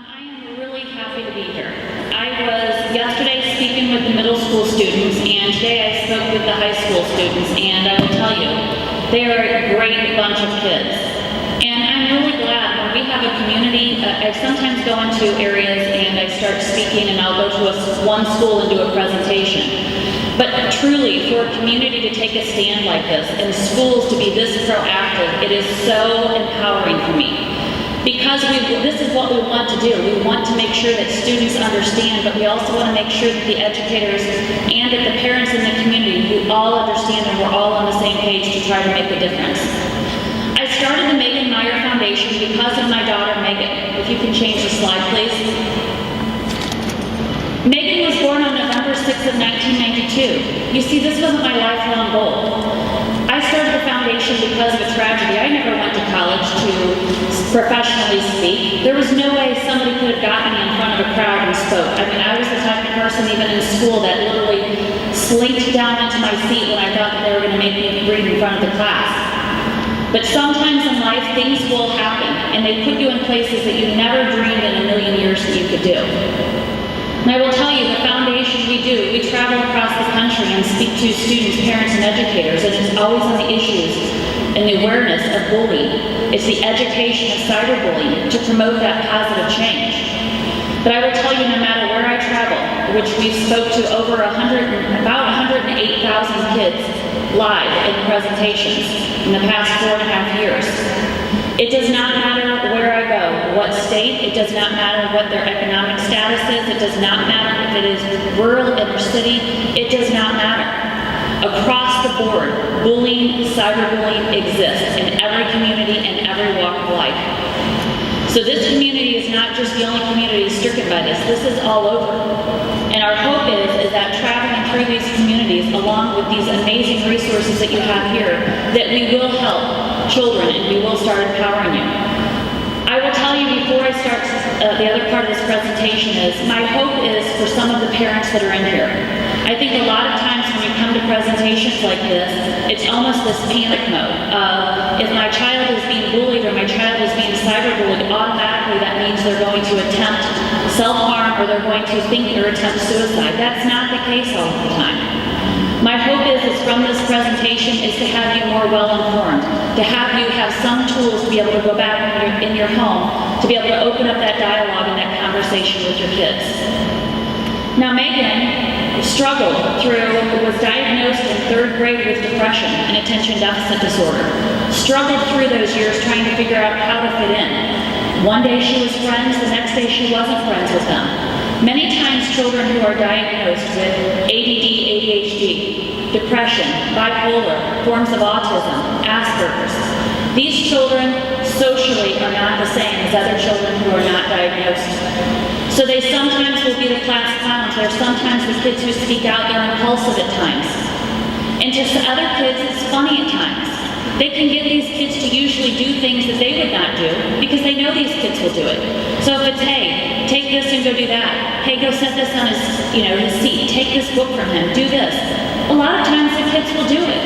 I am really happy to be here. I was yesterday speaking with the middle school students, and today I spoke with the high school students, and I will tell you, they are a great bunch of kids. And I'm really glad when we have a community. I sometimes go into areas and I start speaking, and I'll go to one school and do a presentation. But truly, for a community to take a stand like this, and schools to be this proactive, it is so empowering for me. Because this is what we want to do. We want to make sure that students understand, but we also want to make sure that the educators and that the parents in the community, we all understand and we're all on the same page to try to make a difference. I started the Megan Meyer Foundation because of my daughter, Megan. If you can change the slide, please. Megan was born on November 6th of 1992. You see, this wasn't my lifelong goal. I started the foundation because of a tragedy. I never went to college to professionally speak. There was no way somebody could have gotten me in front of a crowd and spoke. I mean, I was the type of person, even in school, that literally slinked down into my seat when I thought that they were going to make me read in front of the class. But sometimes in life, things will happen, and they put you in places that you never dreamed in a million years that you could do. And I will tell you, the foundation we do, we travel across the country and speak to students, parents, and educators, and it's always on the issues and the awareness of bullying. It's the education of cyberbullying to promote that positive change. But I will tell you, no matter where I travel, which we spoke to about 108,000 kids live in presentations in the past 4.5 years. It does not matter where I go, what state, it does not matter what their economic status is, it does not matter if it is rural, inner city, it does not matter. Across the board, bullying, cyberbullying exists in every community and every walk of life. So this community is not just the only community stricken by this is all over. And our hope is that traveling through these communities, along with these amazing resources that you have here, that we will help children and we will start empowering you. I will tell you before I start the other part of this presentation is, my hope is for some of the parents that are in here. I think a lot of times when you come to presentations like this, it's almost this panic mode. If my child is being bullied or my child is being cyberbullied, automatically that means they're going to attempt self-harm or they're going to think or attempt suicide. That's not the case all the time. My hope is from this presentation is to have you more well-informed, to have you have some tools to be able to go back in your home, to be able to open up that dialogue and that conversation with your kids. Now, Megan was diagnosed in 3rd grade with depression and attention deficit disorder. Struggled through those years trying to figure out how to fit in. One day she was friends, the next day she wasn't friends with them. Many times children who are diagnosed with ADD, ADHD, depression, bipolar, forms of autism, Asperger's, these children socially are not the same as other children who are not diagnosed. So they sometimes will be the class clowns. They're sometimes the kids who speak out. They're impulsive at times. And to other kids, it's funny at times. They can get these kids to usually do things that they would not do because they know these kids will do it. So if it's, hey, take this and go do that. Hey, go set this on his seat. Take this book from him. Do this. A lot of times the kids will do it.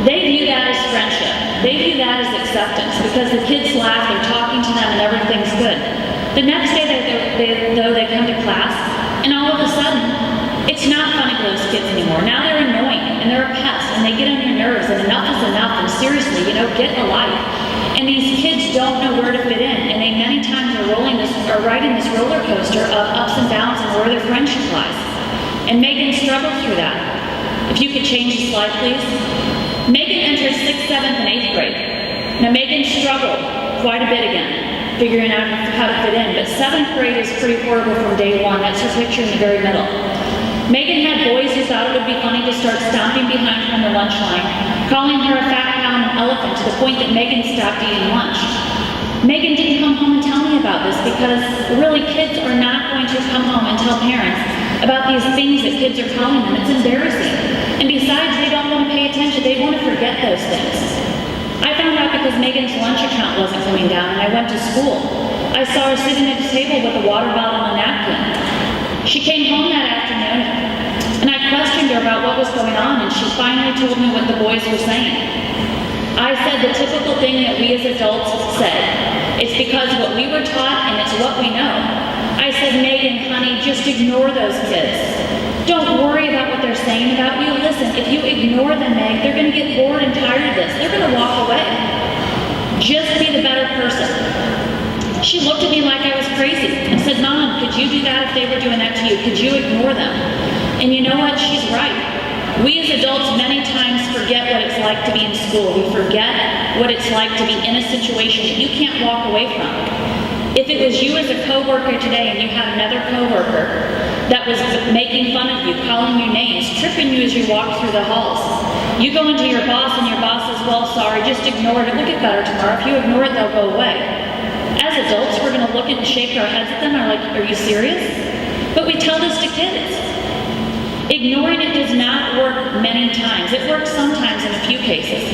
They view that as friendship. They view that as acceptance because the kids laugh, they're talking to them, and everything's good. The next day, they come to class, and all of a sudden, it's not funny for those kids anymore. Now they're annoying, and they're a pest, and they get on your nerves, and enough is enough, and seriously, get a life. And these kids don't know where to fit in, and they many times are riding this roller coaster of ups and downs and where their friendship lies. And Megan struggled through that. If you could change the slide, please. Megan entered 6th, 7th, and 8th grade. Now Megan struggled quite a bit again, figuring out how to fit in, but 7th grade is pretty horrible from day one. That's her picture in the very middle. Megan had boys who thought it would be funny to start stomping behind her in the lunch line, calling her a fat cow and an elephant to the point that Megan stopped eating lunch. Megan didn't come home and tell me about this because really kids are not going to come home and tell parents about these things that kids are calling them. It's embarrassing. And besides, they don't want to pay attention. They want to forget those things. I found out because Megan's lunch account wasn't coming down and I went to school. I saw her sitting at the table with a water bottle and a napkin. She came home that afternoon and I questioned her about what was going on and she finally told me what the boys were saying. I said the typical thing that we as adults say. It's because of what we were taught and it's what we know. I said, Megan, honey, just ignore those kids. Don't worry about what they're saying about you. Listen, if you ignore them, Meg, they're going to get bored and tired of this. They're going to walk away. Just be the better person. She looked at me like I was crazy and said, Mom, could you do that if they were doing that to you? Could you ignore them? And you know what? She's right. We as adults many times forget what it's like to be in school. We forget what it's like to be in a situation that you can't walk away from. If it was you as a coworker today and you had another coworker that was making fun of you, calling you names, tripping you as you walked through the halls, you go into your boss and your boss says, well, sorry, just ignore it. It will get better tomorrow. If you ignore it, they'll go away. As adults, we're going to look at and shake our heads at them and are like, are you serious? But we tell this to kids. Ignoring it does not work many times. It works sometimes in a few cases.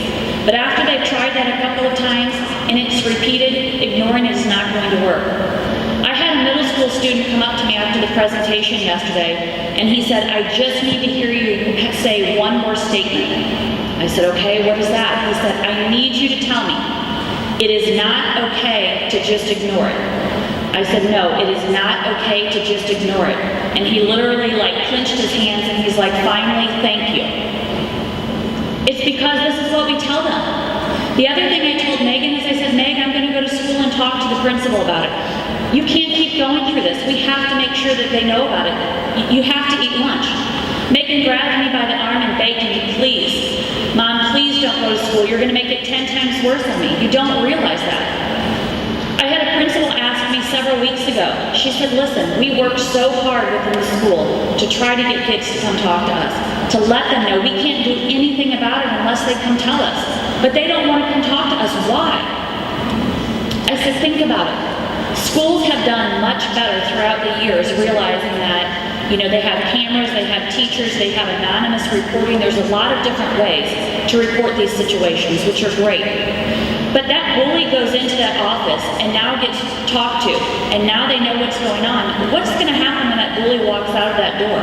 But after they've tried that a couple of times and it's repeated, ignoring it is not going to work. I had a middle school student come up to me after the presentation yesterday, and he said, I just need to hear you say one more statement. I said, okay, what is that? He said, I need you to tell me it is not okay to just ignore it. I said, no, it is not okay to just ignore it. And he literally clenched his hands and he's like, finally, thank you. It's because this is what we tell them. The other thing I told Megan is I said, Meg, I'm going to go to school and talk to the principal about it. You can't keep going through this. We have to make sure that they know about it. You have to eat lunch. Megan grabbed me by the arm and begged me, please, Mom, please don't go to school. You're going to make it 10 times worse on me. You don't realize that. I had a principal ask me several weeks ago. She said, listen, we work so hard within the school to try to get kids to come talk to us, to let them know we can't do anything about it unless they come tell us. But they don't want to come talk to us. Why? I said, think about it. Schools have done much better throughout the years, realizing that they have cameras, they have teachers, they have anonymous reporting. There's a lot of different ways to report these situations, which are great. But that bully goes into that office and now gets talked to, and now they know what's going on. What's going to happen when that bully walks out of that door?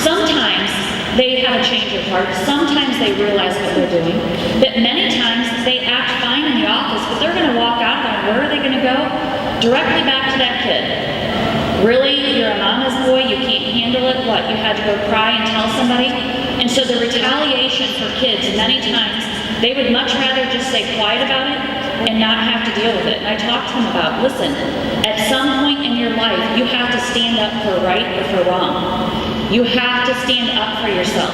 Sometimes they have a change of heart. Sometimes they realize what they're doing. But many times they act fine in the office, but they're going to walk out and where are they going to go? Directly back to that kid. Really? You're a mama's boy? You can't handle it? What? You had to go cry and tell somebody? And so the retaliation for kids, many times, they would much rather just stay quiet about it and not have to deal with it. And I talked to them about, listen, at some point in your life, you have to stand up for right or for wrong. You have to stand up for yourself.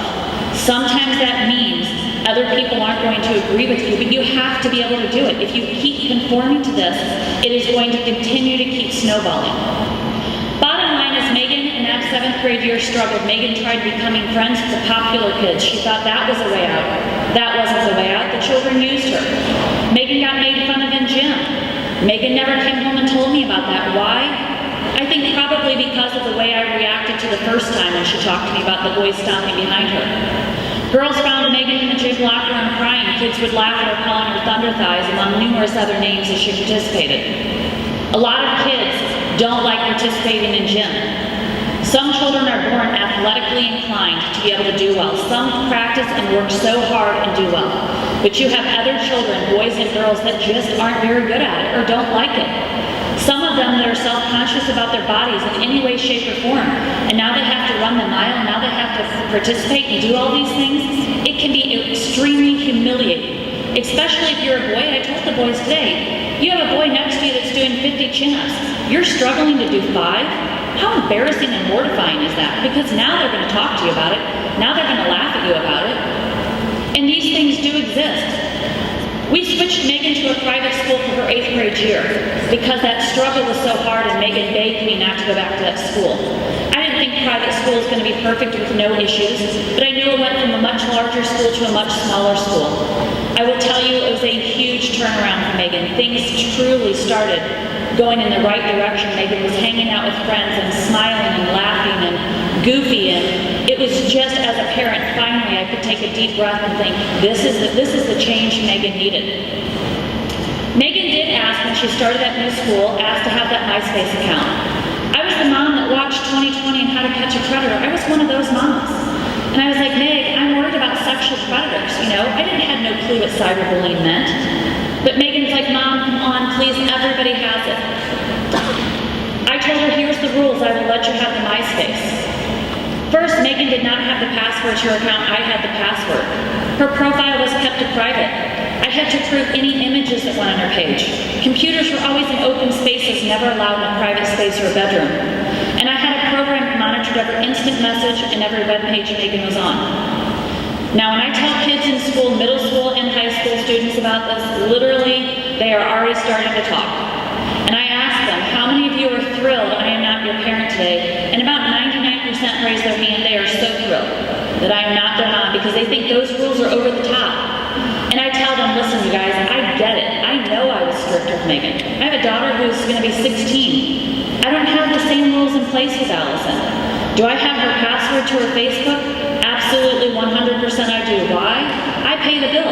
Sometimes that means other people aren't going to agree with you, but you have to be able to do it. If you keep conforming to this, it is going to continue to keep snowballing. Bottom line is Megan in that 7th grade year struggled. Megan tried becoming friends with the popular kids. She thought that was a way out. That wasn't the way out. The children used her. Megan got made fun of in gym. Megan never came home and told me about that. Why? I think probably because of the way I reacted to the first time when she talked to me about the boys stomping behind her. Girls found Megan in the gym locker room crying. Kids would laugh at her, calling her thunder thighs, among numerous other names as she participated. A lot of kids don't like participating in gym. Some children are born athletically inclined to be able to do well. Some practice and work so hard and do well. But you have other children, boys and girls, that just aren't very good at it or don't like it. Some of them that are self-conscious about their bodies in any way, shape, or form. And now they have to run the mile, and now they have to participate and do all these things. It can be extremely humiliating, especially if you're a boy. I told the boys today, you have a boy next to you that's doing 50 chin-ups. You're struggling to do 5? How embarrassing and mortifying is that? Because now they're going to talk to you about it. Now they're going to laugh at you about it. And these things do exist. We switched Megan to a private school for her 8th grade year because that struggle was so hard and Megan begged me not to go back to that school. I didn't think private school was going to be perfect with no issues, but I knew it went from a much larger school to a much smaller school. I will tell you it was a huge turnaround for Megan. Things truly started going in the right direction. Megan was hanging out with friends and smiling and laughing and goofy, and it was just as a parent, finally I could take a deep breath and think, this is the change Megan needed. Megan did ask when she started at new school, asked to have that MySpace account. I was the mom that watched 2020 and How to Catch a Predator. I was one of those moms. And I was like, Meg, I'm worried about sexual predators, I didn't have no clue what cyberbullying meant. But Megan like, Mom, come on, please, everybody has it. I told her, here's the rules, I will let you have the MySpace. First, Megan did not have the password to her account, I had the password. Her profile was kept private. I had to approve any images that went on her page. Computers were always in open spaces, never allowed in a private space or a bedroom. And I had a program that monitored every instant message and every web page Megan was on. Now, when I tell kids in school, middle school and high school students about this, literally, they are already starting to talk. And I ask them, how many of you are thrilled I am not your parent today? And about 99% raise their hand, they are so thrilled that I am not their mom because they think those rules are over the top. And I tell them, listen, you guys, I get it. I know I was strict with Megan. I have a daughter who's going to be 16. I don't have the same rules in place with Allison. Do I have her password to her Facebook? Absolutely 100% I do. Why? I pay the bill.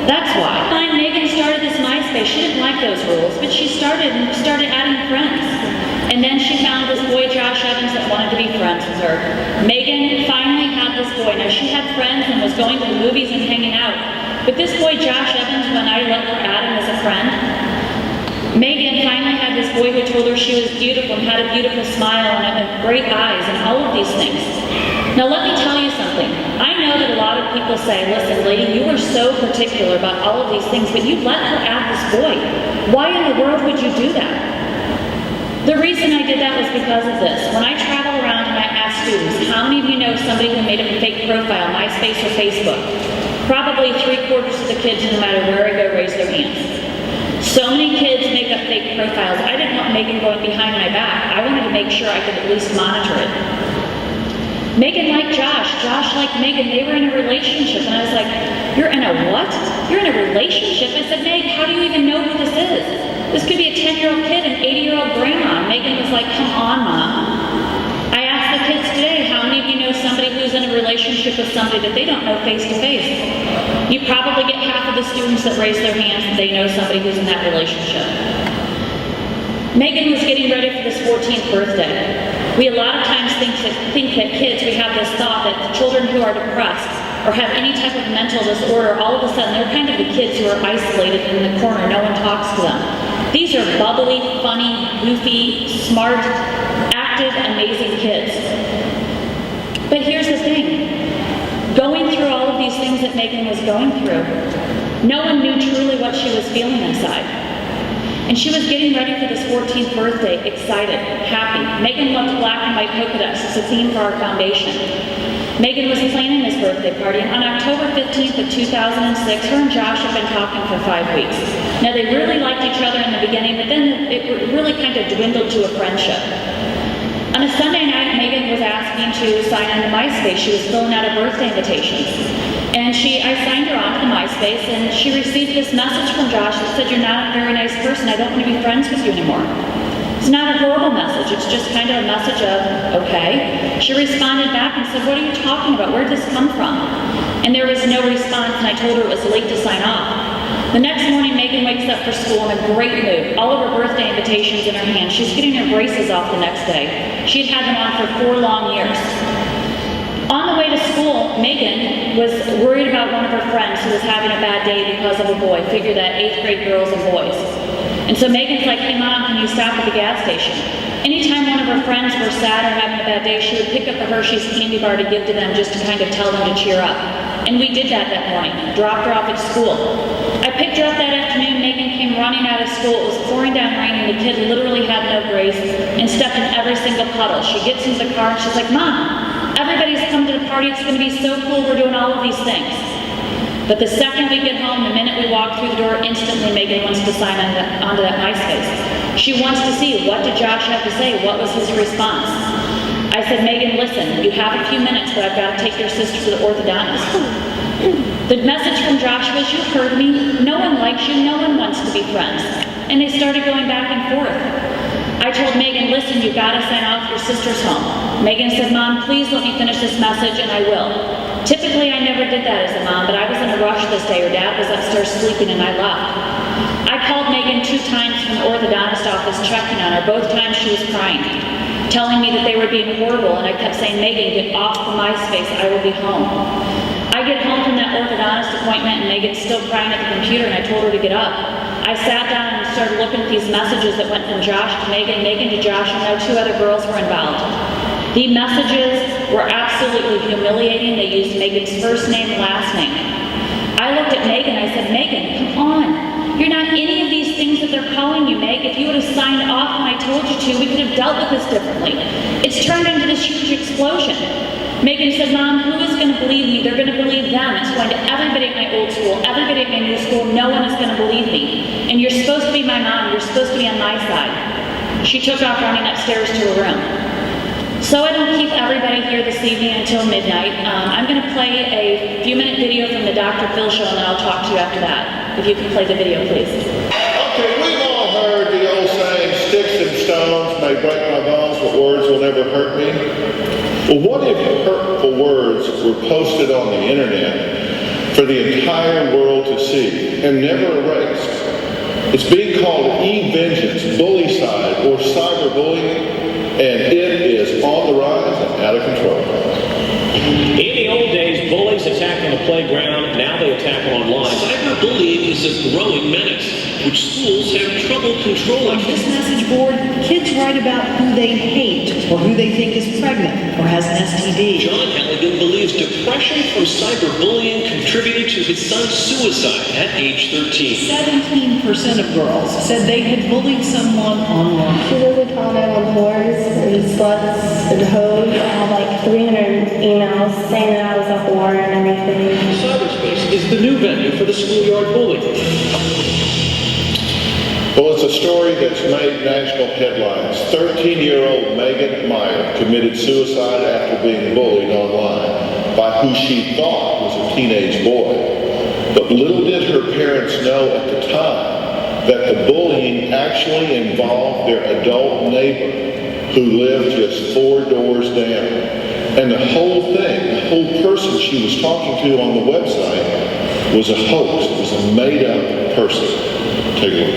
That's why. When Megan started this MySpace, she didn't like those rules, but she started adding friends. And then she found this boy, Josh Evans, that wanted to be friends with her. Megan finally had this boy. Now, she had friends and was going to the movies and hanging out. But this boy, Josh Evans, when I let her add him as a friend, Megan finally had this boy who told her she was beautiful and had a beautiful smile and great eyes and all of these things. Now let me tell you something. I know that a lot of people say, listen, lady, you were so particular about all of these things, but you let her add this boy. Why in the world would you do that? The reason I did that was because of this. When I travel around and I ask students, how many of you know somebody who made up a fake profile, MySpace or Facebook? Probably 3/4 of the kids, no matter where I go, raise their hands. So many kids make up fake profiles. I didn't want Megan going behind my back. I wanted to make sure I could at least monitor it. Megan liked Josh. Josh liked Megan. They were in a relationship. And I was like, you're in a what? You're in a relationship? I said, Meg, how do you even know who this is? This could be a 10-year-old kid and 80-year-old grandma. And Megan was like, come on, Mom. I asked the kids today, how many of you know somebody who's in a relationship with somebody that they don't know face to face? You probably get half of the students that raise their hands that they know somebody who's in that relationship. Megan was getting ready for this 14th birthday. We a lot of times think that kids, we have this thought that children who are depressed or have any type of mental disorder, all of a sudden they're kind of the kids who are isolated in the corner, no one talks to them. These are bubbly, funny, goofy, smart, active, amazing kids. But here's the thing. Going through all of these things that Megan was going through, no one knew truly what she was feeling inside. And she was getting ready for this 14th birthday, excited, happy. Megan loved black and white polka dots. It's a theme for our foundation. Megan was planning this birthday party, and on October 15th of 2006, her and Josh had been talking for 5 weeks. Now, they really liked each other in the beginning, but then it really kind of dwindled to a friendship. On a Sunday night, Megan was asking to sign on to MySpace. She was filling out her birthday invitations. And I signed her on to the MySpace, and she received this message from Josh that said, you're not a very nice person, I don't want to be friends with you anymore. It's not a horrible message, it's just kind of a message of, okay. She responded back and said, what are you talking about? Where did this come from? And there was no response, and I told her it was late to sign off. The next morning, Megan wakes up for school in a great mood, all of her birthday invitations in her hand. She's getting her braces off the next day. She'd had them on for 4 long years. On the way to school, Megan was worried about one of her friends who was having a bad day because of a boy. Figure that, 8th grade girls and boys. And so Megan's like, hey Mom, can you stop at the gas station? Anytime one of her friends were sad or having a bad day, she would pick up a Hershey's candy bar to give to them just to kind of tell them to cheer up. And we did that morning, dropped her off at school. I picked her up that afternoon. Megan came running out of school. It was pouring down rain, and the kid literally had no grace and stepped in every single puddle. She gets into the car and she's like, Mom, everybody's come to the party. It's going to be so cool. We're doing all of these things. But the second we get home, the minute we walk through the door, instantly Megan wants to sign onto that MySpace. She wants to see, what did Josh have to say? What was his response? I said, Megan, listen, you have a few minutes, but I've got to take your sister to the orthodontist. The message from Josh was, you heard me. No one likes you. No one wants to be friends. And they started going back and forth. I told Megan, listen, you've got to sign off your sister's home. Megan said, Mom, please let me finish this message, and I will. Typically, I never did that as a mom, but I was in a rush this day. Her dad was upstairs sleeping, and I left. I called Megan 2 times from the orthodontist office, checking on her. Both times she was crying, telling me that they were being horrible, and I kept saying, Megan, get off the MySpace, I will be home. I get home from that orthodontist appointment, and Megan's still crying at the computer, and I told her to get up. I sat down and started looking at these messages that went from Josh to Megan, Megan to Josh, and there 2 other girls were involved. The messages were absolutely humiliating. They used Megan's first name, last name. I looked at Megan, I said, Megan, come on. You're not any of these things that they're calling you, Meg. If you would have signed off when I told you to, we could have dealt with this differently. It's turned into this huge explosion. Megan said, Mom, who is going to believe me? They're going to believe them. It's going to everybody at my old school, everybody at my new school. No one is going to believe me. And you're supposed to be my mom. You're supposed to be on my side. She took off running upstairs to her room. So I don't keep everybody here this evening until midnight. I'm going to play a few-minute video from the Dr. Phil show, and then I'll talk to you after that. If you could play the video, please. Okay, we've all heard the old saying, sticks and stones may break my bones, but words will never hurt me. Well, what if hurtful words were posted on the internet for the entire world to see and never erased? It's being called e-vengeance, bullycide, or cyberbullying, and it is on the rise and out of control. In the old days, bullies attacked on the playground. Now they attack online. Cyberbullying is a growing menace, which schools have trouble controlling. On this message board, kids write about who they hate or who they think is pregnant or has an STD. John Halligan believes depression from cyberbullying contributed to his son's suicide at age 13. 17% of girls said they had bullied someone online. People would comment on whores and sluts and hoes. I had like 300 emails saying that I was a whore and everything. Cyberspace is the new venue for the schoolyard bully. Well, it's a story that's made national headlines. 13-year-old Megan Meyer committed suicide after being bullied online by who she thought was a teenage boy. But little did her parents know at the time that the bullying actually involved their adult neighbor who lived just 4 doors down. And the whole thing, the whole person she was talking to on the website was a hoax. It was a made-up person. Take a look.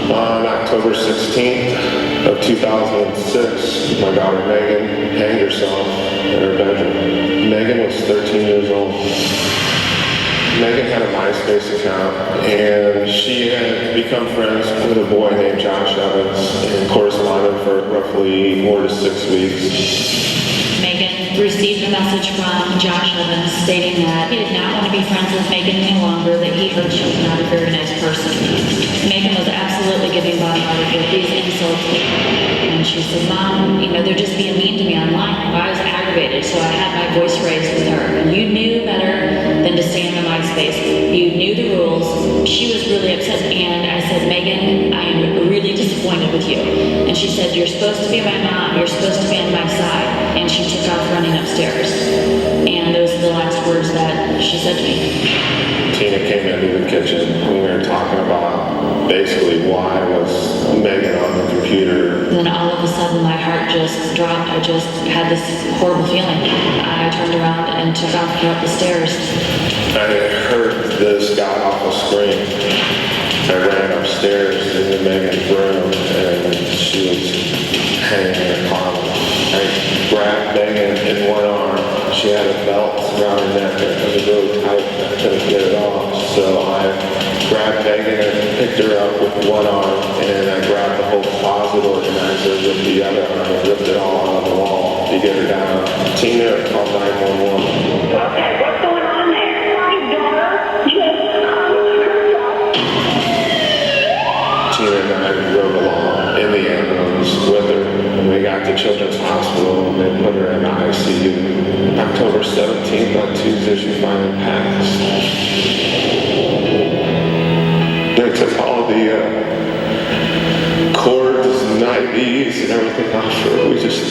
On October 16th of 2006, my daughter Megan hanged herself in her bedroom. Megan was 13 years old. Megan had a MySpace account, and she had become friends with a boy named Josh Evans and corresponded for roughly 4 to 6 weeks. Megan received a message from Josh Evans stating that he did not want to be friends with Megan any longer, that he heard she was not a very nice person. Megan was absolutely giving bombarded with these insults. And she said, Mom, they're just being mean to me online. I was aggravated, so I had my voice raised with her. And you knew better than to stay in the MySpace. You knew the rules. She was really upset, and I said, Megan, I am really disappointed with you. And she said, you're supposed to be my mom. You're supposed to be on my side. And she took off running upstairs. And those are the last words that she said to me. Tina came into the kitchen. We were talking about basically why was Megan on the computer. Then all of a sudden my heart just dropped. I just had this horrible feeling. I turned around and took off up the stairs. I heard this god-awful scream. I ran upstairs into Megan's room, and she was hanging in a closet. I grabbed Megan in one arm. She had a belt around her neck, and it was really tight. I couldn't get it off, so I grabbed Megan and picked her up with one arm, and I grabbed the whole closet organizer with the other arm and ripped it all out of the wall to get her down. Tina called 911. Okay, what's going on there? My daughter just Tina and I rode along in the ambulance with her, and we got to Children's Hospital, and they put her in the ICU. October 17th, on Tuesday, she finally passed. They took all the cords and IVs and everything off her. We just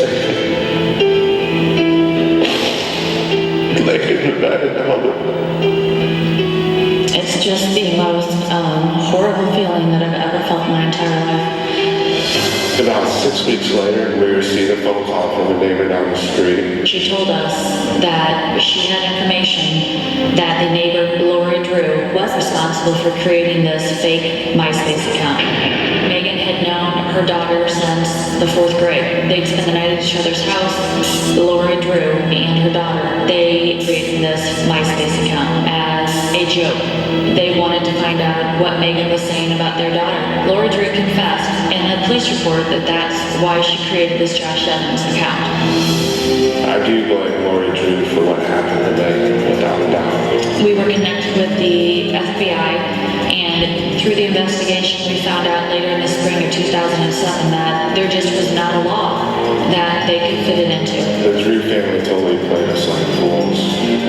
laid in the bed and held her. It's just the most horrible feeling that I've ever felt in my entire life. About 6 weeks later, we received a phone call from a neighbor down the street. She told us that she had information that the neighbor, Lori Drew, was responsible for creating this fake MySpace account. Megan had known her daughter since the 4th grade. They'd spend the night at each other's house. Lori Drew and her daughter, they created this MySpace account. As a a joke. They wanted to find out what Megan was saying about their daughter. Lori Drew confessed in the police report that that's why she created this Josh Evans account. I do blame Lori Drew for what happened to Megan, without a doubt. We were connected with the FBI, and through the investigation, we found out later in the spring of 2007 that there just was not a law that they could fit it into. The Drew family totally played us like fools.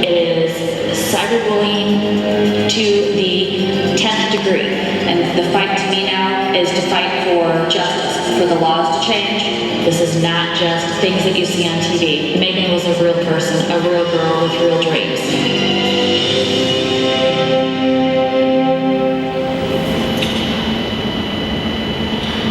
It is cyberbullying to the 10th degree, and the fight to me now is to fight for justice, for the laws to change. This is not just things that you see on TV. Megan was a real person, a real girl with real dreams.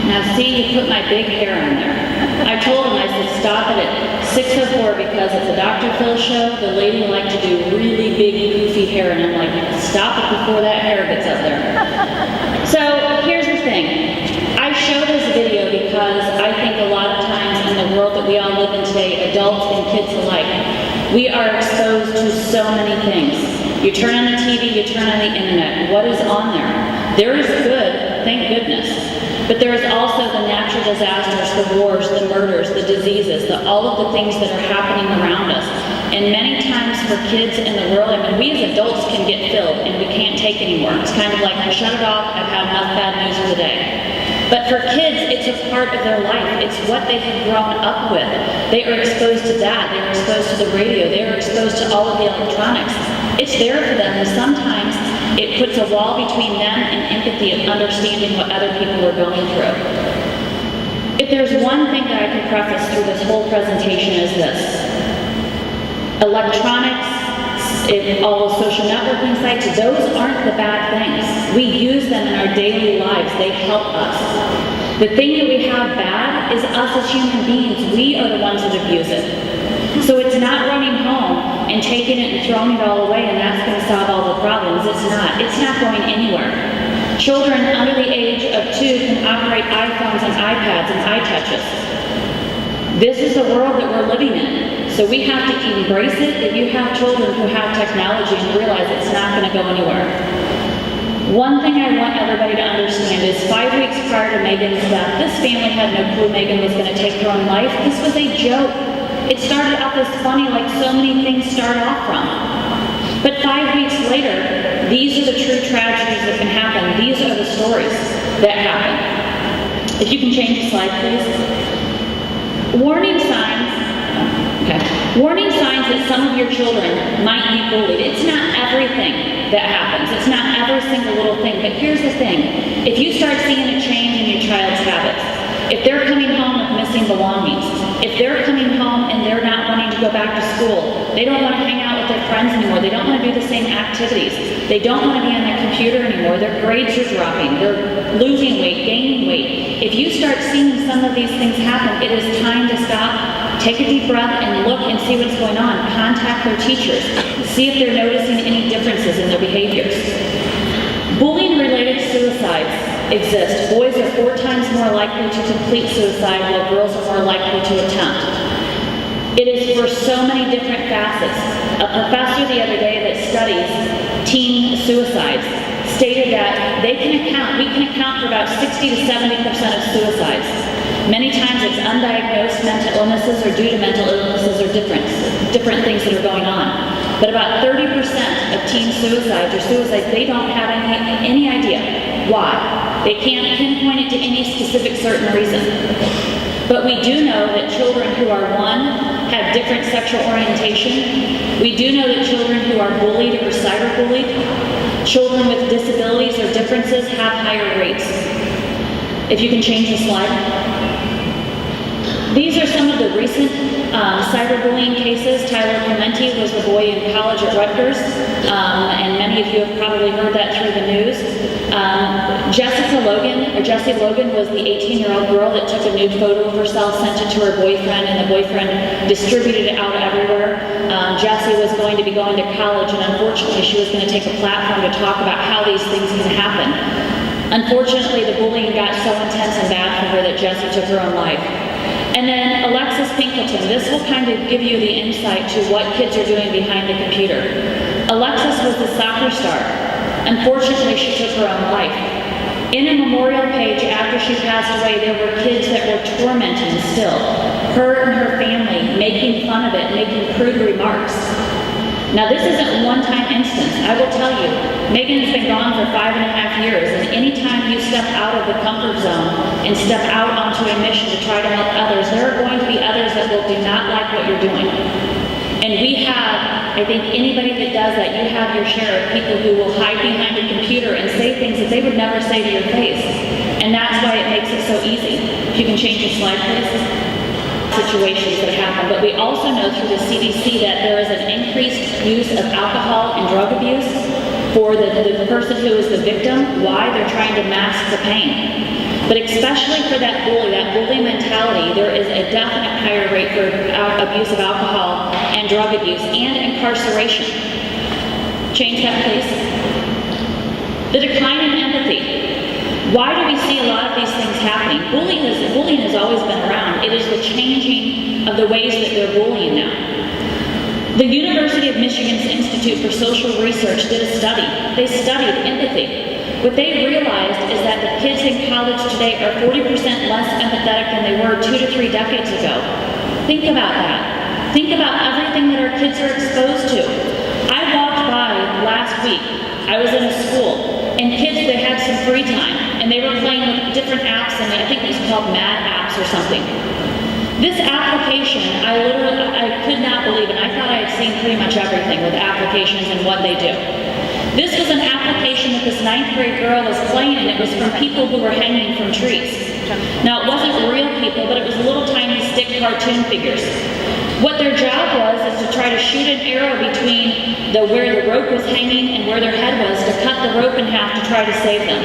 Now see, you put my big hair on there. I told him, I said, stop it at 6:04 because at the Dr. Phil show, the lady liked to do really big, goofy hair, and I'm like, stop it before that hair gets up there. So here's the thing. I show this video because I think a lot of times in the world that we all live in today, adults and kids alike, we are exposed to so many things. You turn on the TV, you turn on the internet. What is on there? There is good, thank goodness. But there is also the natural disasters, the wars, the murders, the diseases, all of the things that are happening around us. And many times for kids in the world, I mean, we as adults can get filled and we can't take anymore. It's kind of like, shut it off, I've had enough bad news for the day. But for kids, it's a part of their life. It's what they have grown up with. They are exposed to that. They are exposed to the radio. They are exposed to all of the electronics. It's there for them, and sometimes it puts a wall between them and empathy of understanding what other people are going through. If there's one thing that I can preface through this whole presentation is this. Electronics, all the social networking sites, those aren't the bad things. We use them in our daily lives. They help us. The thing that we have bad is us as human beings. We are the ones that abuse it. So it's not running home and taking it and throwing it all away and that's going to solve all the problems. It's not. It's not going anywhere. Children under the age of 2 can operate iPhones and iPads and iTouches. This is the world that we're living in. So we have to embrace it if you have children who have technology and realize it's not going to go anywhere. One thing I want everybody to understand is 5 weeks prior to Megan's death, this family had no clue Megan was going to take her own life. This was a joke. It started off as funny like so many things start off from. But 5 weeks later, these are the true tragedies that can happen. These are the stories that happen. If you can change the slide, please. Warning signs. Okay. Warning signs that some of your children might be bullied. It's not everything that happens. It's not every single little thing. But here's the thing. If you start seeing a change in your child's habits, if they're coming home with missing belongings, if they're coming home and they're not wanting to go back to school, they don't want to hang out with their friends anymore, they don't want to do the same activities, they don't want to be on their computer anymore, their grades are dropping, they're losing weight, gaining weight. If you start seeing some of these things happen, it is time to stop, take a deep breath and look and see what's going on. Contact their teachers, see if they're noticing any differences in their behaviors. Bullying-related suicides exist. Boys are 4 times more likely to complete suicide, while girls are more likely to attempt. It is for so many different facets. A professor the other day that studies teen suicides stated that we can account for about 60 to 70% of suicides. Many times it's undiagnosed mental illnesses or due to mental illnesses or different things that are going on. But about 30% of teen suicides or suicides, they don't have any idea why. They can't pinpoint it to any specific certain reason. But we do know that children who are have different sexual orientation. We do know that children who are bullied or cyberbullied, children with disabilities or differences have higher rates. If you can change the slide. These are some of the recent cyberbullying cases. Tyler Clementi was the boy in college at Rutgers, and many of you have probably heard that through the news. Jessie Logan was the 18-year-old girl that took a nude photo of herself, sent it to her boyfriend, and the boyfriend distributed it out everywhere. Jessie was going to be going to college, and unfortunately she was going to take a platform to talk about how these things can happen. Unfortunately, the bullying got so intense and bad for her that Jessie took her own life. And then Alexis Pinkleton, this will kind of give you the insight to what kids are doing behind the computer. Alexis was the soccer star. Unfortunately, she took her own life. In a memorial page after she passed away, there were kids that were tormenting still. Her and her family making fun of it, making crude remarks. Now this isn't a one-time instance. I will tell you, Megan has been gone for 5.5 years, and anytime you step out of the comfort zone and step out onto a mission to try to help others, there are going to be others that do not like what you're doing. And we have, I think anybody that does that, you have your share of people who will hide behind a computer and say things that they would never say to your face. And that's why it makes it so easy. If you can change the slide, please. Situations that happen, but we also know through the CDC that there is an increased use of alcohol and drug abuse for the person who is the victim. Why? They're trying to mask the pain. But especially for that bully mentality, there is a definite higher rate for abuse of alcohol and drug abuse and incarceration. Change that, please. The decline in empathy. Why do we see a lot of these things happening? Bullying has always been around. It is the changing of the ways that they're bullying now. The University of Michigan's Institute for Social Research did a study. They studied empathy. What they realized is that the kids in college today are 40% less empathetic than they were 2 to 3 decades ago. Think about that. Think about everything that our kids are exposed to. I walked by last week. I was in a school, and kids, they had some free time, and they were playing with different apps, and I think it was called Mad Apps or something. This application, I could not believe it. I thought I had seen pretty much everything with applications and what they do. This was an application that this 9th grade girl was playing, and it was from people who were hanging from trees. Now, it wasn't real people, but it was little tiny stick cartoon figures. What their job was is to try to shoot an arrow between where the rope was hanging and where their head was, to cut the rope in half to try to save them.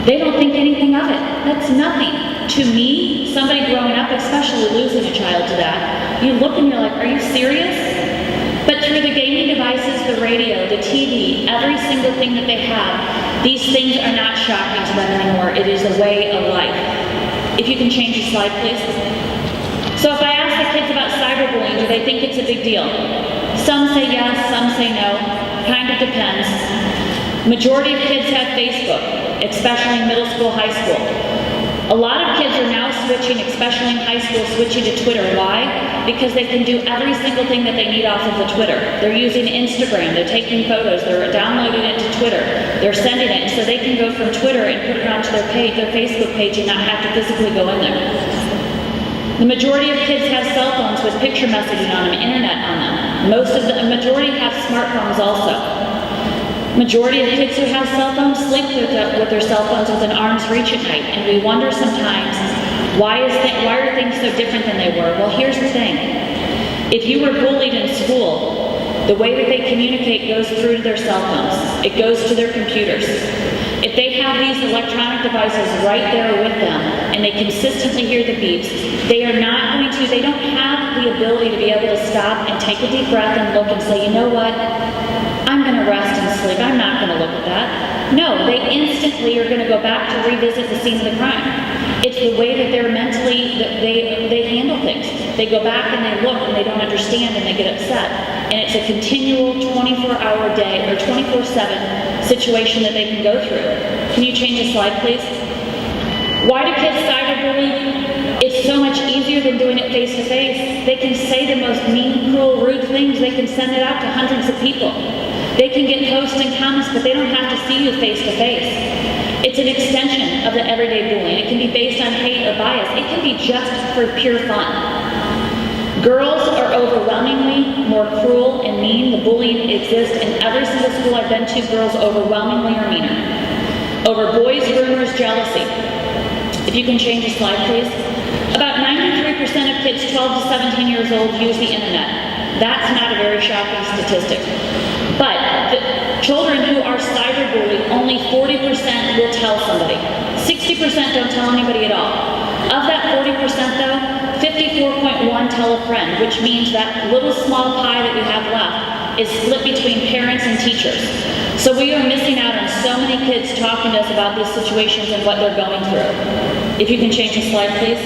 They don't think anything of it. That's nothing. To me, somebody growing up, especially losing a child to that, you look and you're like, are you serious? But through the gaming devices, the radio, the TV, every single thing that they have, these things are not shocking to them anymore. It is a way of life. If you can change the slide, please. So if I ask the kids about cyberbullying, do they think it's a big deal? Some say yes, some say no. Kind of depends. Majority of kids have Facebook, especially in middle school, high school. A lot of kids are now switching, especially in high school, switching to Twitter. Why? Because they can do every single thing that they need off of the Twitter. They're using Instagram, they're taking photos, they're downloading it to Twitter, they're sending it, so they can go from Twitter and put it onto their page, their Facebook page, and not have to physically go in there. The majority of kids have cell phones with picture messaging on them, internet on them. A majority have smartphones also. Majority of kids who have cell phones sleep with their cell phones within arm's reach at night, and we wonder sometimes, why are things so different than they were? Well, here's the thing. If you were bullied in school, the way that they communicate goes through to their cell phones. It goes to their computers. If they have these electronic devices right there with them, and they consistently hear the beeps, they don't have the ability to be able to stop and take a deep breath and look and say, you know what? I'm going to rest and sleep. I'm not going to look at that. No, they instantly are going to go back to revisit the scene of the crime. It's the way that they're mentally, that they handle things. They go back and they look and they don't understand and they get upset. And it's a continual 24-hour day or 24/7 situation that they can go through. Can you change the slide, please? Why do kids cyberbully? It's so much easier than doing it face-to-face. They can say the most mean, cruel, rude things. They can send it out to hundreds of people. They can get posts and comments, but they don't have to see you face-to-face. It's an extension of the everyday bullying. It can be based on hate or bias. It can be just for pure fun. Girls are overwhelmingly more cruel and mean. The bullying exists in every single school I've been to. Girls overwhelmingly are meaner. Over boys, rumors, jealousy. If you can change the slide, please. About 93% of kids 12 to 17 years old use the internet. That's not a very shocking statistic. But the children who are cyberbullied, only 40% will tell somebody. 60% don't tell anybody at all. Of that 40% though, 54.1 tell a friend, which means that little small pie that we have left is split between parents and teachers. So we are missing out on so many kids talking to us about these situations and what they're going through. If you can change the slide, please.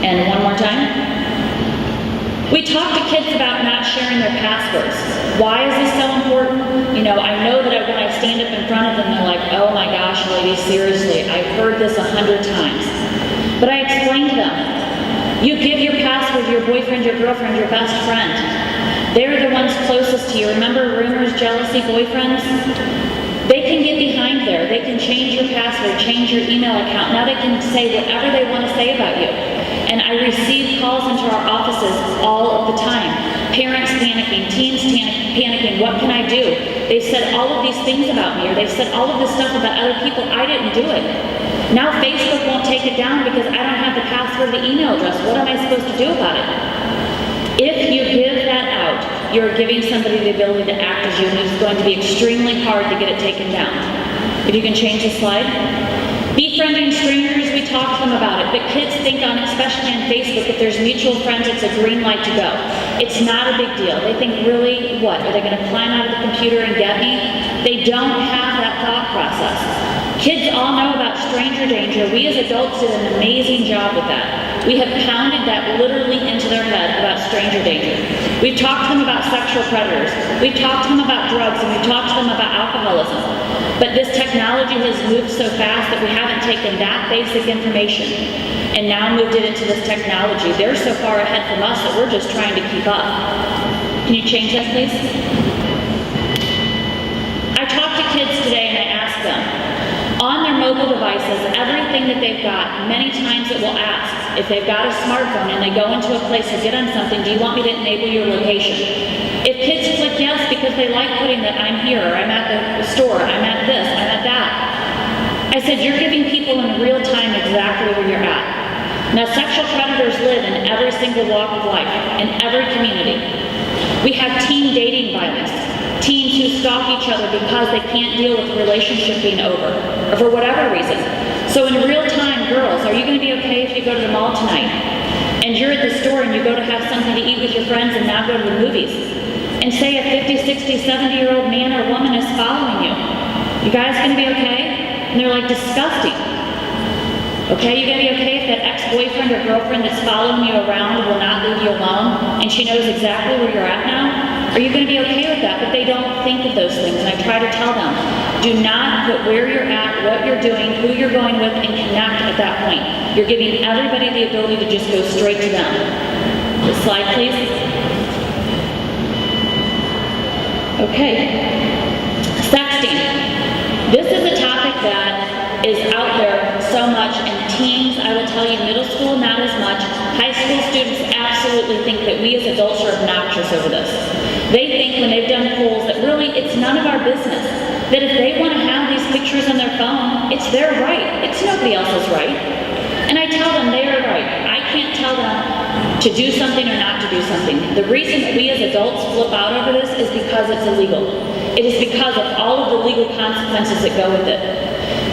And one more time. We talk to kids about not sharing their passwords. Why is this so important? You know, I know that when I stand up in front of them, they're like, oh my gosh, lady, seriously, I've heard this 100 times. But I explain to them, you give your password to your boyfriend, your girlfriend, your best friend. They're the ones closest to you. Remember rumors, jealousy, boyfriends? They can get behind there. They can change your password, change your email account. Now they can say whatever they want to say about you. And I receive calls into our offices all of the time. Parents panicking, teens panicking, what can I do? They've said all of these things about me, or they've said all of this stuff about other people. I didn't do it. Now Facebook won't take it down because I don't have the password or the email address. What am I supposed to do about it? If you give that out, you're giving somebody the ability to act as you, and it's going to be extremely hard to get it taken down. If you can change the slide. Befriending strangers, we talk to them about it, but kids think on, especially on Facebook, if there's mutual friends, it's a green light to go. It's not a big deal. They think, really, what? Are they going to climb out of the computer and get me? They don't have that thought process. Kids all know about stranger danger. We as adults did an amazing job with that. We have pounded that literally into their head about stranger danger. We've talked to them about sexual predators. We've talked to them about drugs, and we've talked to them about alcoholism. But this technology has moved so fast that we haven't taken that basic information and now moved it into this technology. They're so far ahead from us that we're just trying to keep up. Can you change that, please? I talk to kids today and I ask them, on their mobile devices, everything that they've got, many times it will ask, if they've got a smartphone and they go into a place or get on something, do you want me to enable your location? If kids click yes because they like putting that I'm here, or I'm at the store, I'm at this, I'm at that, I said, you're giving people in real time exactly where you're at. Now, sexual predators live in every single walk of life, in every community. We have teen dating violence, teens who stalk each other because they can't deal with the relationship being over, or for whatever reason. So in real time, girls, are you going to be okay if you go to the mall tonight, and you're at the store and you go to have something to eat with your friends and now go to the movies? And say a 50, 60, 70-year-old man or woman is following you. You guys gonna be okay? And they're like, disgusting. Okay, you gonna be okay if that ex-boyfriend or girlfriend that's following you around will not leave you alone, and she knows exactly where you're at now? Are you gonna be okay with that? But they don't think of those things, and I try to tell them, do not put where you're at, what you're doing, who you're going with, and connect at that point. You're giving everybody the ability to just go straight to them. The slide, please. Okay, sexting. This is a topic that is out there so much, and teens, I will tell you, middle school, not as much. High school students absolutely think that we as adults are obnoxious over this. They think when they've done polls that really it's none of our business. That if they want to have these pictures on their phone, it's their right. It's nobody else's right. And I tell them they are right. I can't tell them to do something or not to do something. The reason that we as adults flip out over this is because it's illegal. It is because of all of the legal consequences that go with it.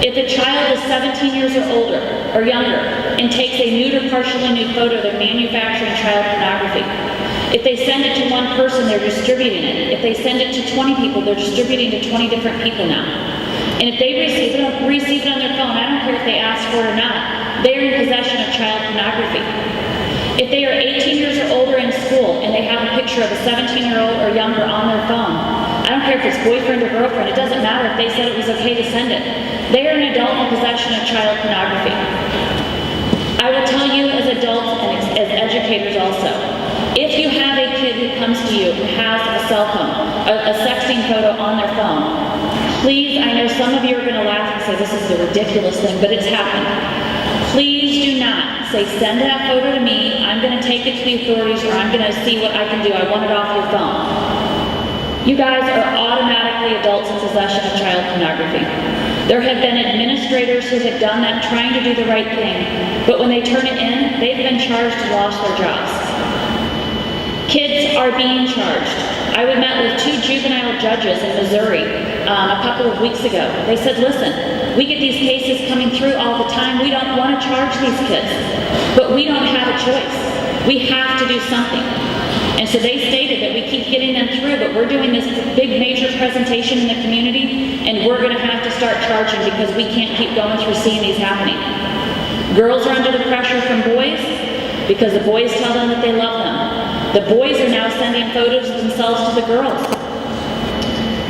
If a child is 17 years or older or younger and takes a nude or partially nude photo, they're manufacturing child pornography. If they send it to one person, they're distributing it. If they send it to 20 people, they're distributing to 20 different people now. And if they receive it on their phone, I don't care if they ask for it or not, they're in possession of child pornography. If they are 18 years or older in school and they have a picture of a 17-year-old or younger on their phone, I don't care if it's boyfriend or girlfriend, it doesn't matter if they said it was okay to send it. They are an adult in possession of child pornography. I will tell you as adults and as educators also, if you have a kid who comes to you who has a cell phone, a sexting photo on their phone, please, I know some of you are going to laugh and say this is a ridiculous thing, but it's happened. Please do not say, send that photo to me, I'm going to take it to the authorities, or I'm going to see what I can do, I want it off your phone. You guys are automatically adults in possession of child pornography. There have been administrators who have done that, trying to do the right thing, but when they turn it in, they've been charged and lost their jobs. Kids are being charged. I met with 2 juvenile judges in Missouri a couple of weeks ago. They said, listen, we get these cases coming through all the time. We don't want to charge these kids, but we don't have a choice. We have to do something. And so they stated that we keep getting them through, but we're doing this big major presentation in the community, and we're going to have to start charging because we can't keep going through seeing these happening. Girls are under the pressure from boys because the boys tell them that they love them. The boys are now sending photos of themselves to the girls.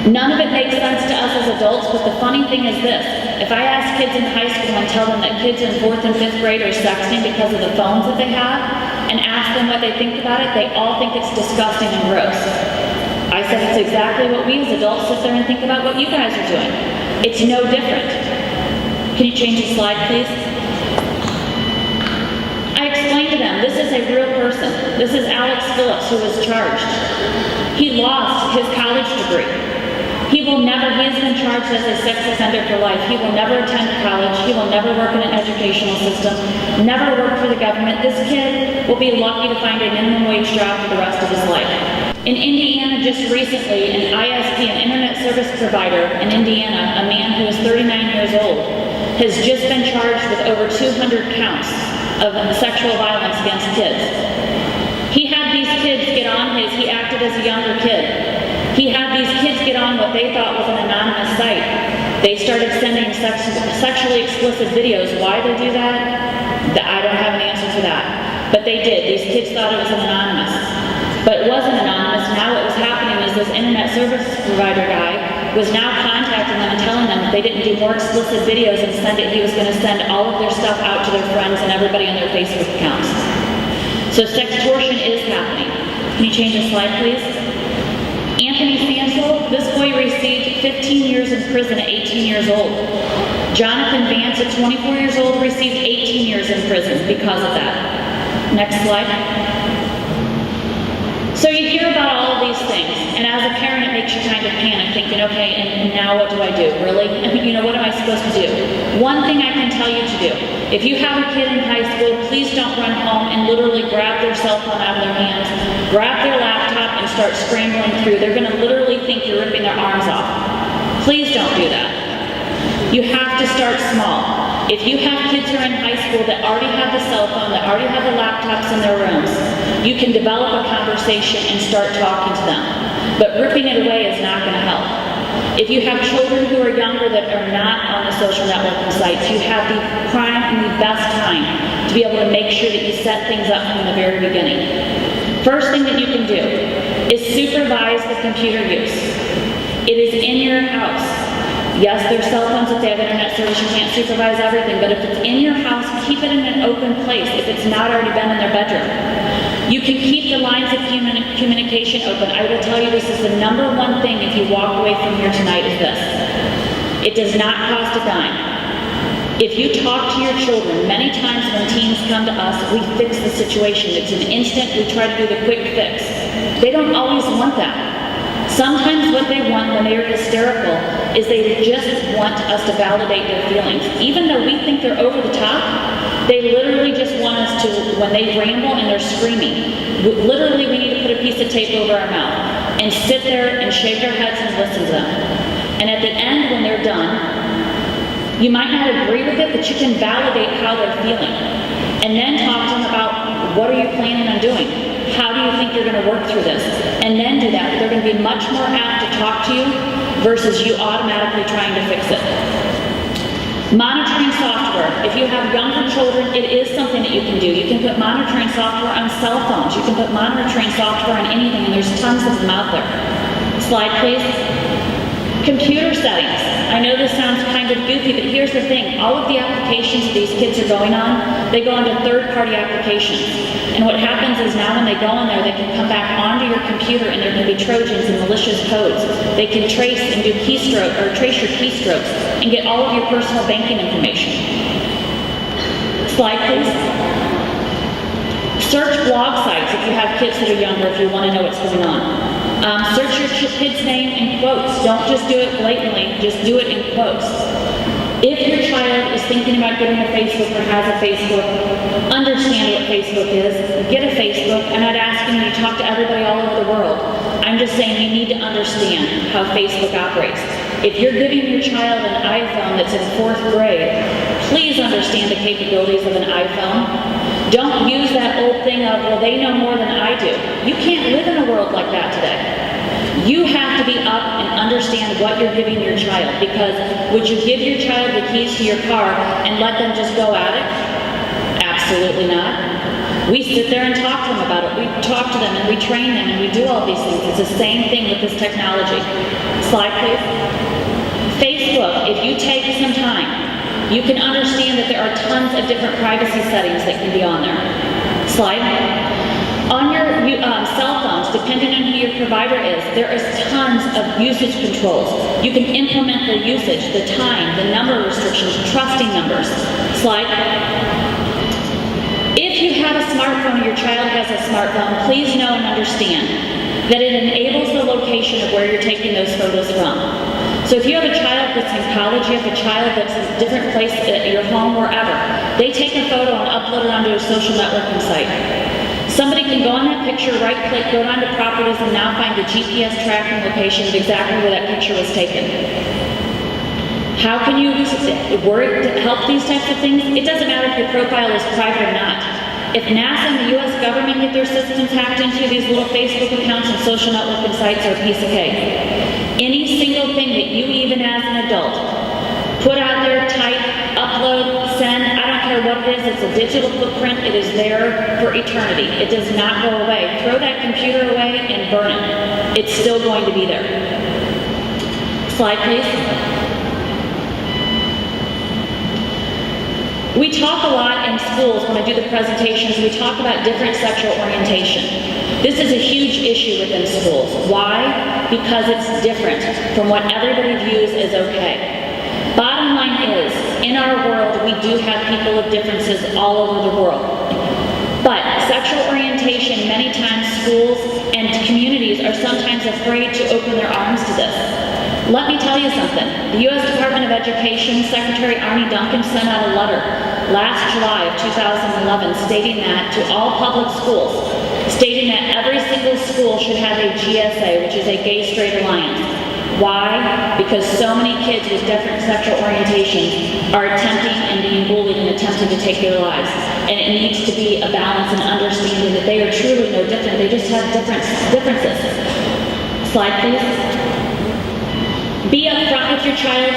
None of it makes sense to us as adults, but the funny thing is this. If I ask kids in high school and tell them that kids in 4th and 5th grade are sexting because of the phones that they have, and ask them what they think about it, they all think it's disgusting and gross. I said it's exactly what we as adults sit there and think about what you guys are doing. It's no different. Can you change the slide, please? I explained to them, this is a real person. This is Alex Phillips, who was charged. He lost his college degree. He has been charged as a sex offender for life. He will never attend college. He will never work in an educational system, never work for the government. This kid will be lucky to find a minimum wage job for the rest of his life. In Indiana, just recently, an ISP, an internet service provider in Indiana, a man who is 39 years old, has just been charged with over 200 counts of sexual violence against kids. He had these kids get on he acted as a younger kid. He had these kids get on what they thought was an anonymous site. They started sending sexually explicit videos. Why they do that? I don't have an answer for that. But they did. These kids thought it was an anonymous. But it wasn't anonymous. Now what was happening is this internet service provider guy was now contacting them and telling them if they didn't do more explicit videos and send it, he was going to send all of their stuff out to their friends and everybody on their Facebook accounts. So sextortion is happening. Can you change the slide, please? Anthony Stansel, this boy received 15 years in prison at 18 years old. Jonathan Vance, at 24 years old, received 18 years in prison because of that. Next slide. So you hear about all of these things, and as a parent it makes you kind of panic, thinking, okay, and now what do I do? Really? What am I supposed to do? One thing I can tell you to do, if you have a kid in high school, please don't run home and literally grab their cell phone out of their hands, grab their laptop and start scrambling through. They're going to literally think you're ripping their arms off. Please don't do that. You have to start small. If you have kids who are in high school that already have the cell phone, that already have the laptops in their rooms, you can develop a conversation and start talking to them. But ripping it away is not going to help. If you have children who are younger that are not on the social networking sites, you have the prime and the best time to be able to make sure that you set things up from the very beginning. First thing that you can do is supervise the computer use. It is in your house. Yes, there's cell phones if they have internet service, you can't supervise everything, but if it's in your house, keep it in an open place if it's not already been in their bedroom. You can keep the lines of communication open. I will tell you this is the number one thing if you walk away from here tonight is this. It does not cost a dime. If you talk to your children, many times when teens come to us, we fix the situation. It's an instant, we try to do the quick fix. They don't always want that. Sometimes what they want when they are hysterical is they just want us to validate their feelings. Even though we think they're over the top, they literally just want us to, when they ramble and they're screaming, literally we need to put a piece of tape over our mouth and sit there and shake our heads and listen to them. And at the end, when they're done, you might not agree with it, but you can validate how they're feeling. And then talk to them about what are you planning on doing? How do you think you're going to work through this? And then do that. They're going to be much more apt to talk to you versus you automatically trying to fix it. Monitoring software. If you have younger children, it is something that you can do. You can put monitoring software on cell phones. You can put monitoring software on anything, and there's tons of them out there. Slide, please. Computer settings. I know this sounds kind of goofy, but here's the thing. All of the applications that these kids are going on, they go onto third-party applications. And what happens is now when they go in there, they can come back onto your computer and there can be Trojans and malicious codes. They can trace and do trace your keystrokes and get all of your personal banking information. Slide, please. Search blog sites if you have kids that are younger, if you want to know what's going on. Search your kid's name in quotes. Don't just do it blatantly, just do it in quotes. If your child is thinking about getting a Facebook or has a Facebook, understand what Facebook is, get a Facebook. I'm not asking you to talk to everybody all over the world. I'm just saying you need to understand how Facebook operates. If you're giving your child an iPhone that's in 4th grade, please understand the capabilities of an iPhone. Don't use that old thing of, well, they know more than I do. You can't live in a world like that today. You have to be up and understand what you're giving your child, because would you give your child the keys to your car and let them just go at it? Absolutely not. We sit there and talk to them about it. We talk to them and we train them and we do all these things. It's the same thing with this technology. Slide, please. Facebook, if you take some time, you can understand that there are tons of different privacy settings that can be on there. Slide. On your cell phones, depending on who your provider is, there is tons of usage controls. You can implement the usage, the time, the number restrictions, trusting numbers. Slide. If you have a smartphone or your child has a smartphone, please know and understand that it enables the location of where you're taking those photos from. So if you have a child that's in college, you have a child that's in a different place at your home, wherever, they take a photo and upload it onto a social networking site. Somebody can go on that picture, right-click, go down to properties, and now find the GPS tracking location of exactly where that picture was taken. How can you work to help these types of things? It doesn't matter if your profile is private or not. If NASA and the U.S. government get their systems hacked into, these little Facebook accounts and social networking sites are a piece of cake. Any single thing that you, even as an adult, put out there, type, upload, send, I don't care what it is, it's a digital footprint, it is there for eternity. It does not go away. Throw that computer away and burn it. It's still going to be there. Slide, please. We talk a lot in schools when I do the presentations, we talk about different sexual orientation. This is a huge issue within schools. Why? Because it's different from what everybody views as okay. Bottom line is, in our world, we do have people with differences all over the world. But sexual orientation, many times schools and communities are sometimes afraid to open their arms to this. Let me tell you something. The U.S. Department of Education, Secretary Arne Duncan sent out a letter last July of 2011 stating that to all public schools, stating that every single school should have a GSA, which is a Gay Straight Alliance. Why? Because so many kids with different sexual orientations are attempting and being bullied and attempting to take their lives. And it needs to be a balance and understanding that they are truly no different. They just have differences. Slide, please. Be upfront with your child.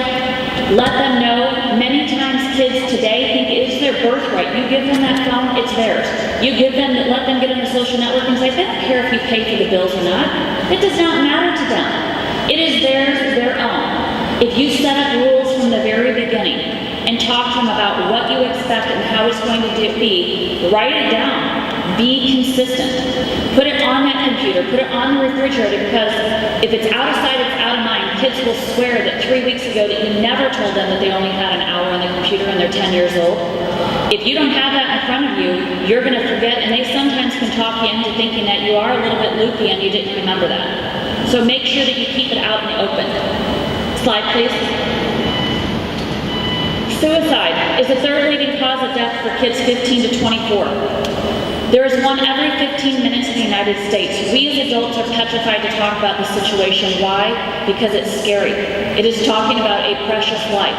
Let them know. Many times kids today think it's their birthright. You give them that phone, it's theirs. You give them, let them get on the social networking site. They don't care if you pay for the bills or not. It does not matter to them. It is theirs, their own. If you set up rules from the very beginning and talk to them about what you expect and how it's going to be, write it down. Be consistent. Put it on that computer. Put it on the refrigerator, because if it's out of sight, it's out of mind. Kids will swear that 3 weeks ago that you never told them that they only had an hour on the computer and they're 10 years old. If you don't have that in front of you, you're going to forget, and they sometimes can talk you into thinking that you are a little bit loopy and you didn't remember that. So make sure that you keep it out in the open. Slide, please. Suicide is the third leading cause of death for kids 15 to 24. There is one every 15 minutes in the United States. We as adults are petrified to talk about the situation. Why? Because it's scary. It is talking about a precious life.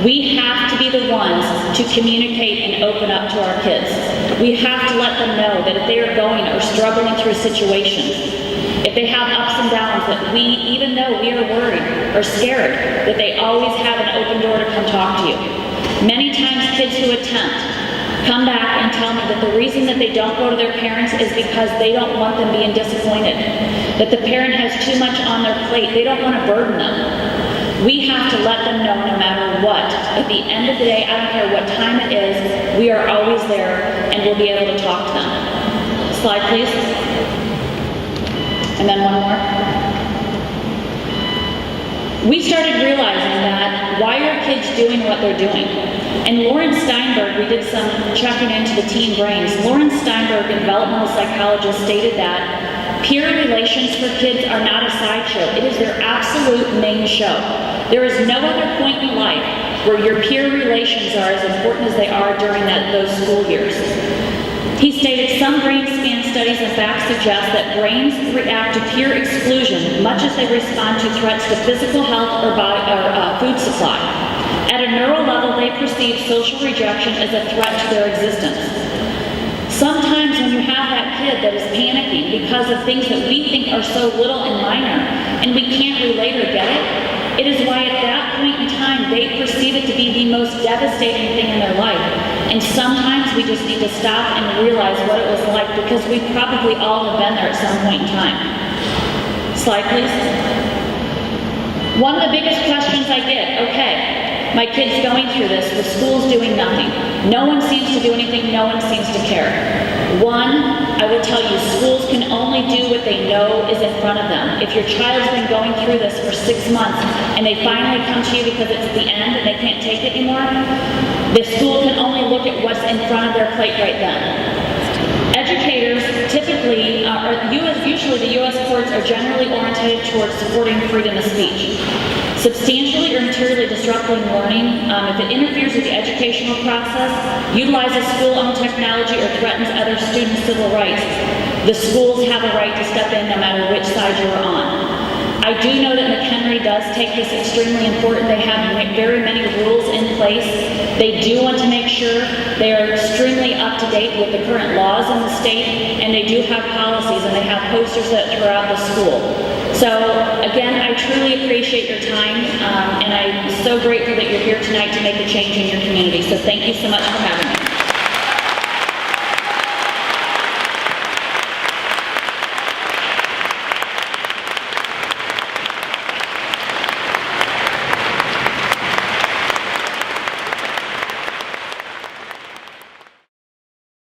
We have to be the ones to communicate and open up to our kids. We have to let them know that if they are going or struggling through a situation, if they have ups and downs, that we, even though we are worried or scared, that they always have an open door to come talk to you. Many times kids who attempt come back and tell me that the reason that they don't go to their parents is because they don't want them being disappointed, that the parent has too much on their plate. They don't want to burden them. We have to let them know no matter what. At the end of the day, I don't care what time it is, we are always there and we'll be able to talk to them. Slide, please. And then one more. We started realizing that why are kids doing what they're doing? And Lauren Steinberg, we did some checking into the teen brains. Lauren Steinberg, a developmental psychologist, stated that peer relations for kids are not a sideshow. It is their absolute main show. There is no other point in life where your peer relations are as important as they are during those school years. He stated some brain scan studies in fact suggest that brains react to peer exclusion much as they respond to threats to physical health or food supply. At a neural level, they perceive social rejection as a threat to their existence. Sometimes when you have that kid that is panicking because of things that we think are so little and minor, and we can't relate or get it, it is why at that point in time they perceive it to be the most devastating thing in their life. And sometimes we just need to stop and realize what it was like, because we probably all have been there at some point in time. Slide, please. One of the biggest questions I get, okay, my kid's going through this, the school's doing nothing. No one seems to do anything, no one seems to care. One, I will tell you, schools can only do what they know is in front of them. If your child's been going through this for 6 months and they finally come to you because it's the end and they can't take it anymore, the school can only look at what's in front of their plate right then. Educators typically, usually the U.S. courts are generally oriented towards supporting freedom of speech. Substantially or materially disrupting learning, if it interferes with the educational process, utilizes school-owned technology, or threatens other students' civil rights, the schools have a right to step in no matter which side you're on. I do know that McHenry does take this extremely important. They have very many rules in place. They do want to make sure they are extremely up to date with the current laws in the state, and they do have policies, and they have posters that throughout the school. So again, I truly appreciate your time, and I'm so grateful that you're here tonight to make a change in your community. So thank you so much for having me.